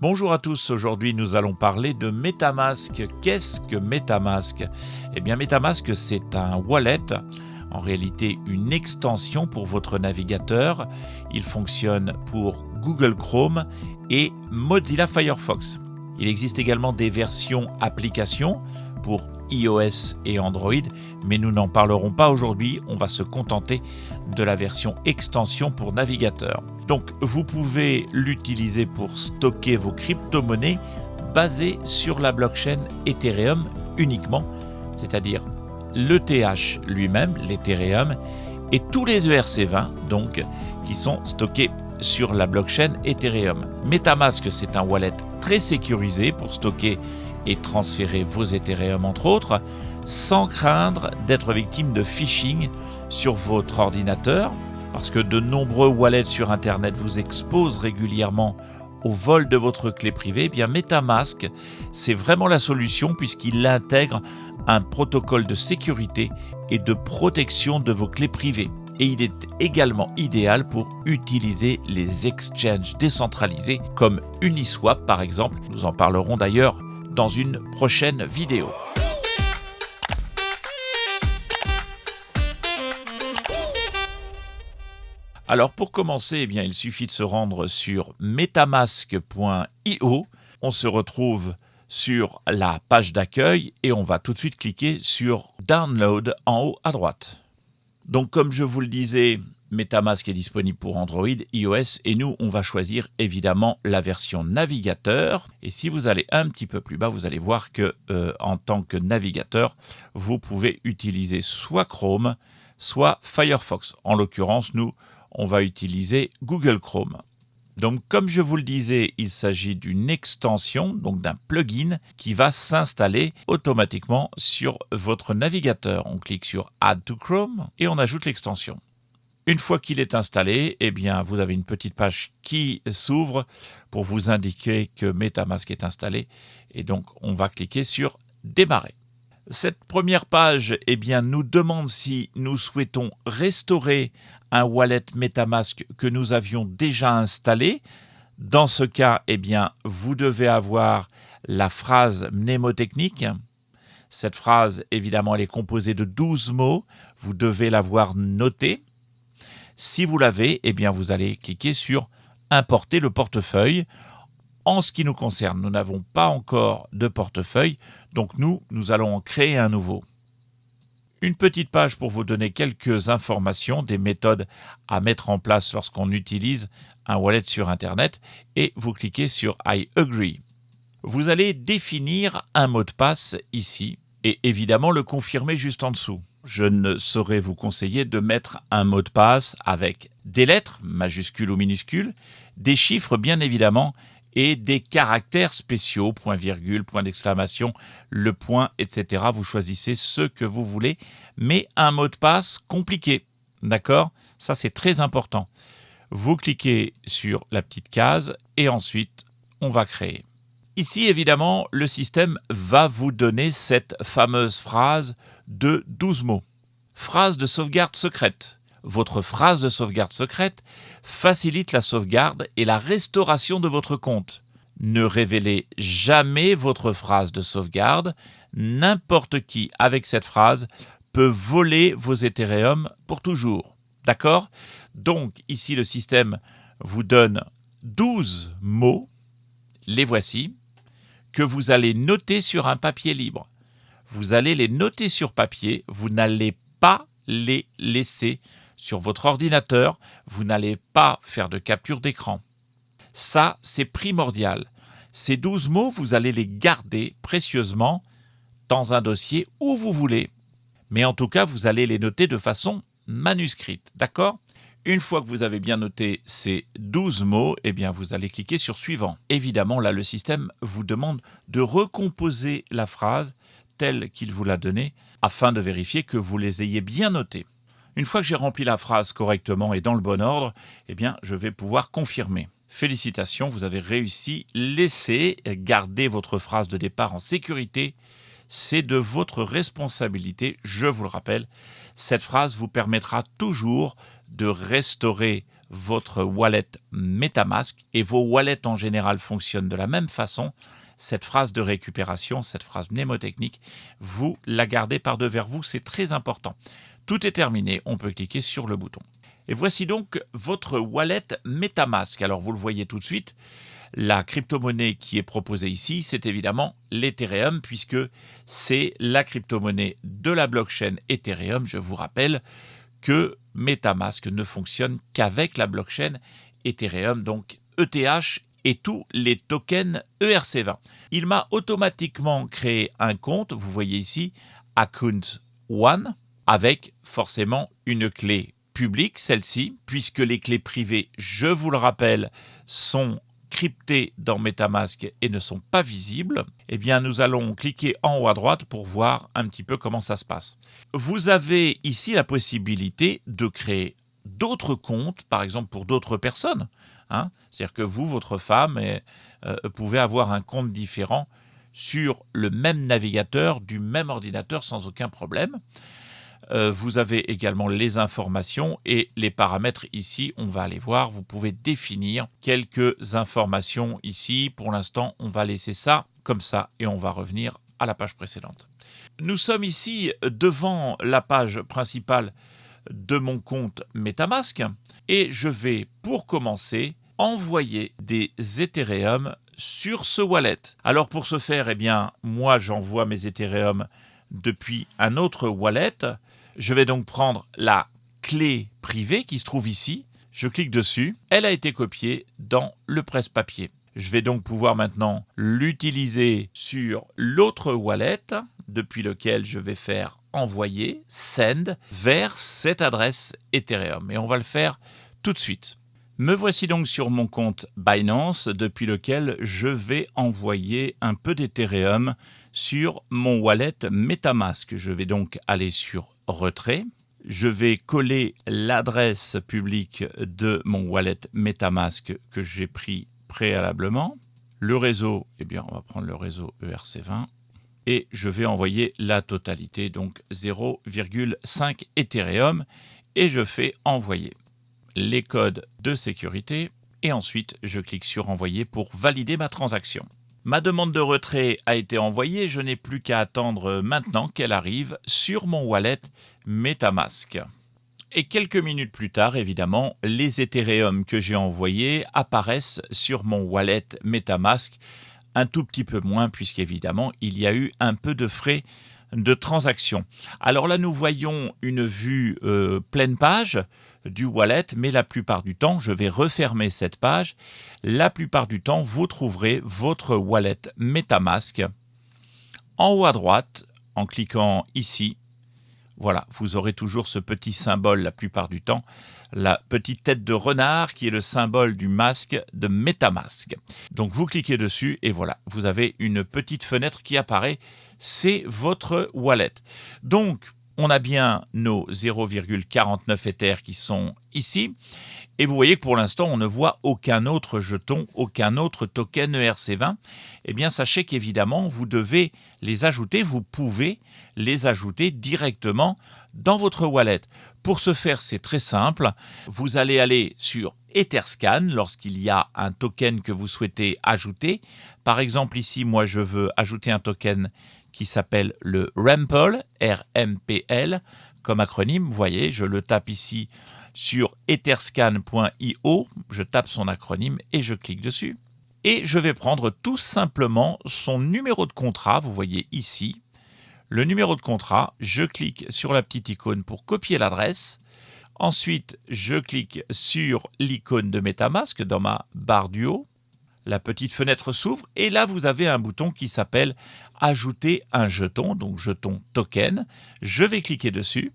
Bonjour à tous, aujourd'hui nous allons parler de MetaMask. Qu'est-ce que MetaMask? Eh bien MetaMask c'est un wallet, en réalité une extension pour votre navigateur. Il fonctionne pour Google Chrome et Mozilla Firefox. Il existe également des versions applications pour iOS et Android, mais nous n'en parlerons pas aujourd'hui, on va se contenter de la version extension pour navigateur. Donc vous pouvez l'utiliser pour stocker vos crypto-monnaies basées sur la blockchain Ethereum uniquement, c'est-à-dire l'ETH lui-même, l'Ethereum, et tous les ERC20 donc qui sont stockés sur la blockchain Ethereum. MetaMask c'est un wallet très sécurisé pour stocker et transférer vos Ethereum entre autres, sans craindre d'être victime de phishing sur votre ordinateur, parce que de nombreux wallets sur Internet vous exposent régulièrement au vol de votre clé privée. Eh bien MetaMask, c'est vraiment la solution puisqu'il intègre un protocole de sécurité et de protection de vos clés privées. Et il est également idéal pour utiliser les exchanges décentralisés comme Uniswap par exemple. Nous en parlerons d'ailleurs dans une prochaine vidéo. Alors pour commencer, eh bien, il suffit de se rendre sur metamask.io. On se retrouve sur la page d'accueil et on va tout de suite cliquer sur Download en haut à droite. Donc comme je vous le disais, MetaMask est disponible pour Android, iOS et nous on va choisir évidemment la version navigateur. Et si vous allez un petit peu plus bas, vous allez voir que en tant que navigateur, vous pouvez utiliser soit Chrome, soit Firefox. En l'occurrence, nous on va utiliser Google Chrome. Donc comme je vous le disais, il s'agit d'une extension, donc d'un plugin qui va s'installer automatiquement sur votre navigateur. On clique sur Add to Chrome et on ajoute l'extension. Une fois qu'il est installé, eh bien, vous avez une petite page qui s'ouvre pour vous indiquer que MetaMask est installé. Et donc, on va cliquer sur Démarrer. Cette première page eh bien, nous demande si nous souhaitons restaurer un wallet MetaMask que nous avions déjà installé. Dans ce cas, eh bien, vous devez avoir la phrase mnémotechnique. Cette phrase, évidemment, elle est composée de 12 mots. Vous devez l'avoir notée. Si vous l'avez, eh bien, vous allez cliquer sur « Importer le portefeuille ». En ce qui nous concerne, nous n'avons pas encore de portefeuille, donc nous allons en créer un nouveau. Une petite page pour vous donner quelques informations, des méthodes à mettre en place lorsqu'on utilise un wallet sur Internet, et vous cliquez sur « I agree ». Vous allez définir un mot de passe ici, et évidemment le confirmer juste en dessous. Je ne saurais vous conseiller de mettre un mot de passe avec des lettres, majuscules ou minuscules, des chiffres bien évidemment, et des caractères spéciaux, point virgule, point d'exclamation, le point, etc. Vous choisissez ce que vous voulez, mais un mot de passe compliqué, d'accord? Ça c'est très important. Vous cliquez sur la petite case et ensuite on va créer. Ici, évidemment, le système va vous donner cette fameuse phrase de 12 mots. Phrase de sauvegarde secrète. Votre phrase de sauvegarde secrète facilite la sauvegarde et la restauration de votre compte. Ne révélez jamais votre phrase de sauvegarde. N'importe qui, avec cette phrase, peut voler vos Ethereum pour toujours. D'accord? Donc, ici, le système vous donne 12 mots. Les voici, que vous allez noter sur un papier libre. Vous allez les noter sur papier, vous n'allez pas les laisser sur votre ordinateur, vous n'allez pas faire de capture d'écran. Ça, c'est primordial. Ces 12 mots, vous allez les garder précieusement dans un dossier où vous voulez. Mais en tout cas, vous allez les noter de façon manuscrite, d'accord ? Une fois que vous avez bien noté ces 12 mots, eh bien vous allez cliquer sur Suivant. Évidemment, là, le système vous demande de recomposer la phrase telle qu'il vous l'a donnée afin de vérifier que vous les ayez bien notées. Une fois que j'ai rempli la phrase correctement et dans le bon ordre, eh bien, je vais pouvoir confirmer. Félicitations, vous avez réussi. Laissez garder votre phrase de départ en sécurité. C'est de votre responsabilité, je vous le rappelle. Cette phrase vous permettra toujours de restaurer votre wallet MetaMask, et vos wallets en général fonctionnent de la même façon. Cette phrase de récupération, cette phrase mnémotechnique, vous la gardez par devers vous, c'est très important. Tout est terminé, on peut cliquer sur le bouton. Et voici donc votre wallet MetaMask. Alors vous le voyez tout de suite, la crypto-monnaie qui est proposée ici, c'est évidemment l'Ethereum, puisque c'est la crypto-monnaie de la blockchain Ethereum. Je vous rappelle que MetaMask ne fonctionne qu'avec la blockchain Ethereum, donc ETH et tous les tokens ERC20. Il m'a automatiquement créé un compte, vous voyez ici, Account One, avec forcément une clé publique, celle-ci, puisque les clés privées, je vous le rappelle, sont cryptées dans MetaMask et ne sont pas visibles. Eh bien, nous allons cliquer en haut à droite pour voir un petit peu comment ça se passe. Vous avez ici la possibilité de créer d'autres comptes, par exemple pour d'autres personnes. C'est-à-dire que vous, votre femme, pouvez avoir un compte différent sur le même navigateur, du même ordinateur sans aucun problème. Vous avez également les informations et les paramètres ici, on va aller voir. Vous pouvez définir quelques informations ici. Pour l'instant, on va laisser ça comme ça et on va revenir à la page précédente. Nous sommes ici devant la page principale de mon compte MetaMask et je vais, pour commencer, envoyer des Ethereum sur ce wallet. Alors pour ce faire, eh bien, moi j'envoie mes Ethereum depuis un autre wallet. Je vais donc prendre la clé privée qui se trouve ici. Je clique dessus. Elle a été copiée dans le presse-papier. Je vais donc pouvoir maintenant l'utiliser sur l'autre wallet depuis lequel je vais faire envoyer, send, vers cette adresse Ethereum. Et on va le faire tout de suite. Me voici donc sur mon compte Binance depuis lequel je vais envoyer un peu d'Ethereum sur mon wallet MetaMask. Je vais donc aller sur Retrait. Je vais coller l'adresse publique de mon wallet MetaMask que j'ai pris préalablement. Le réseau, eh bien, on va prendre le réseau ERC20. Et je vais envoyer la totalité, donc 0,5 Ethereum. Et je fais envoyer les codes de sécurité et ensuite je clique sur envoyer pour valider ma transaction. Ma demande de retrait a été envoyée, je n'ai plus qu'à attendre maintenant qu'elle arrive sur mon wallet MetaMask. Et quelques minutes plus tard, évidemment, les Ethereum que j'ai envoyés apparaissent sur mon wallet MetaMask, un tout petit peu moins puisqu'évidemment il y a eu un peu de frais de transaction. Alors là, nous voyons une vue pleine page du wallet, mais la plupart du temps, je vais refermer cette page. La plupart du temps, vous trouverez votre wallet MetaMask en haut à droite, en cliquant ici. Voilà, vous aurez toujours ce petit symbole la plupart du temps, la petite tête de renard qui est le symbole du masque de MetaMask. Donc vous cliquez dessus et voilà, vous avez une petite fenêtre qui apparaît, c'est votre wallet. Donc, on a bien nos 0,49 Ether qui sont ici. Et vous voyez que pour l'instant, on ne voit aucun autre jeton, aucun autre token ERC20. Eh bien, sachez qu'évidemment, vous devez les ajouter. Vous pouvez les ajouter directement dans votre wallet. Pour ce faire, c'est très simple. Vous allez aller sur Etherscan lorsqu'il y a un token que vous souhaitez ajouter. Par exemple, ici, moi, je veux ajouter un token qui s'appelle le REMPL, R-M-P-L, comme acronyme. Vous voyez, je le tape ici sur etherscan.io, je tape son acronyme et je clique dessus. Et je vais prendre tout simplement son numéro de contrat, vous voyez ici, le numéro de contrat, je clique sur la petite icône pour copier l'adresse. Ensuite, je clique sur l'icône de MetaMask dans ma barre du haut. La petite fenêtre s'ouvre et là, vous avez un bouton qui s'appelle « Ajouter un jeton », donc jeton token. Je vais cliquer dessus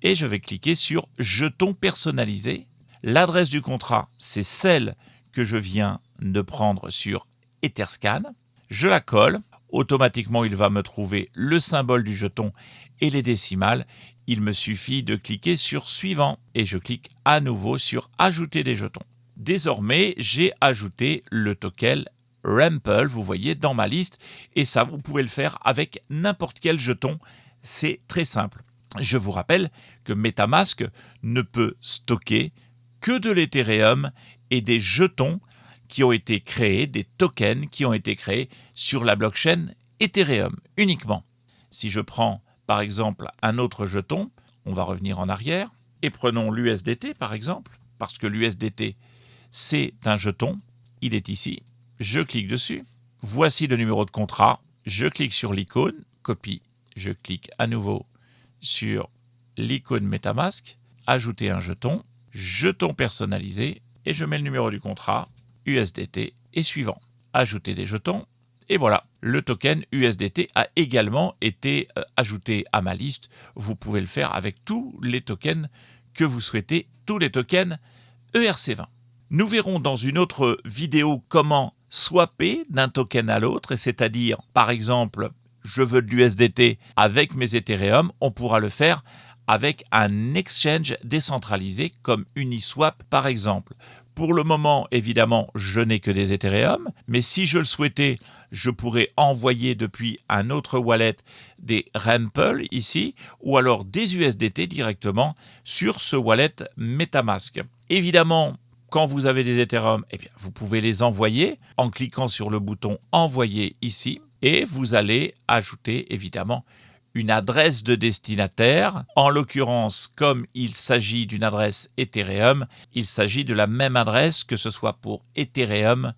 et je vais cliquer sur « Jeton personnalisé ». L'adresse du contrat, c'est celle que je viens de prendre sur Etherscan. Je la colle. Automatiquement, il va me trouver le symbole du jeton et les décimales. Il me suffit de cliquer sur « Suivant » et je clique à nouveau sur « Ajouter des jetons ». Désormais, j'ai ajouté le token REMPL, vous voyez, dans ma liste. Et ça, vous pouvez le faire avec n'importe quel jeton. C'est très simple. Je vous rappelle que MetaMask ne peut stocker que de l'Ethereum et des jetons qui ont été créés, des tokens qui ont été créés sur la blockchain Ethereum uniquement. Si je prends par exemple un autre jeton, on va revenir en arrière et prenons l'USDT par exemple, parce que l'USDT c'est un jeton, il est ici, je clique dessus, voici le numéro de contrat, je clique sur l'icône, copie, je clique à nouveau sur l'icône MetaMask, ajouter un jeton, jeton personnalisé et je mets le numéro du contrat, USDT et suivant. Ajouter des jetons et voilà, le token USDT a également été ajouté à ma liste. Vous pouvez le faire avec tous les tokens que vous souhaitez, tous les tokens ERC20. Nous verrons dans une autre vidéo comment swapper d'un token à l'autre, c'est-à-dire par exemple je veux de l'USDT avec mes Ethereum, on pourra le faire avec un exchange décentralisé comme Uniswap par exemple. Pour le moment, évidemment, je n'ai que des Ethereum, mais si je le souhaitais, je pourrais envoyer depuis un autre wallet des Rempl ici, ou alors des USDT directement sur ce wallet MetaMask. Évidemment, quand vous avez des Ethereum, eh bien, vous pouvez les envoyer en cliquant sur le bouton « Envoyer » ici, et vous allez ajouter évidemment une adresse de destinataire. En l'occurrence, comme il s'agit d'une adresse Ethereum, il s'agit de la même adresse que ce soit pour Ethereum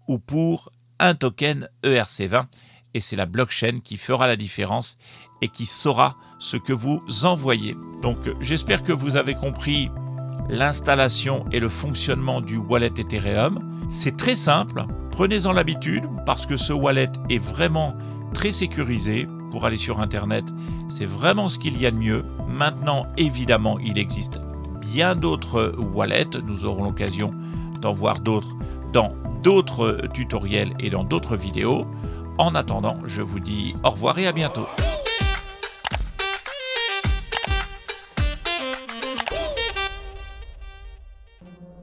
ou pour un token ERC20. Et c'est la blockchain qui fera la différence et qui saura ce que vous envoyez. Donc j'espère que vous avez compris l'installation et le fonctionnement du wallet Ethereum. C'est très simple, prenez-en l'habitude parce que ce wallet est vraiment très sécurisé. Pour aller sur Internet, c'est vraiment ce qu'il y a de mieux. Maintenant, évidemment, il existe bien d'autres wallets. Nous aurons l'occasion d'en voir d'autres dans d'autres tutoriels et dans d'autres vidéos. En attendant, je vous dis au revoir et à bientôt.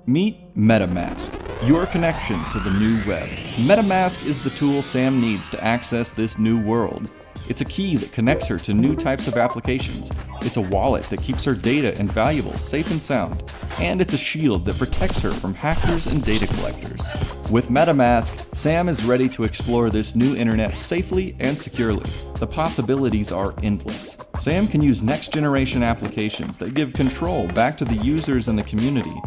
Meet MetaMask, your connection to the new web. MetaMask is the tool Sam needs to access this new world. It's a key that connects her to new types of applications. It's a wallet that keeps her data and valuables safe and sound. And it's a shield that protects her from hackers and data collectors. With MetaMask, Sam is ready to explore this new internet safely and securely. The possibilities are endless. Sam can use next-generation applications that give control back to the users and the community,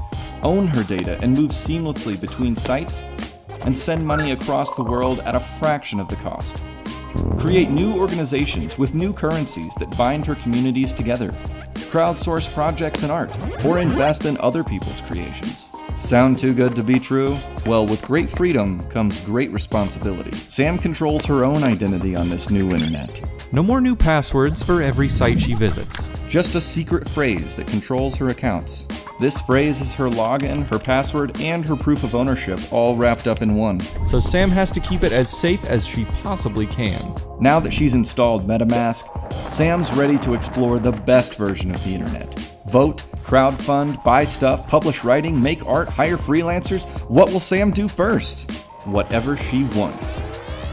own her data and move seamlessly between sites, and send money across the world at a fraction of the cost. Create new organizations with new currencies that bind her communities together. Crowdsource projects and art, or invest in other people's creations. Sound too good to be true? Well, with great freedom comes great responsibility. Sam controls her own identity on this new internet. No more new passwords for every site she visits. Just a secret phrase that controls her accounts. This phrase is her login, her password, and her proof of ownership all wrapped up in one. So Sam has to keep it as safe as she possibly can. Now that she's installed MetaMask, Sam's ready to explore the best version of the internet. Vote, crowdfund, buy stuff, publish writing, make art, hire freelancers. What will Sam do first? Whatever she wants.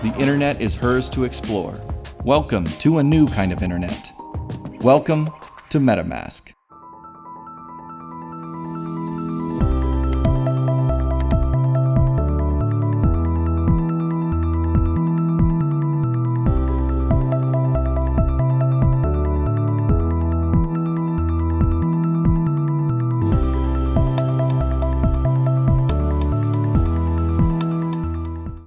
The internet is hers to explore. Welcome to a new kind of internet. Welcome to MetaMask.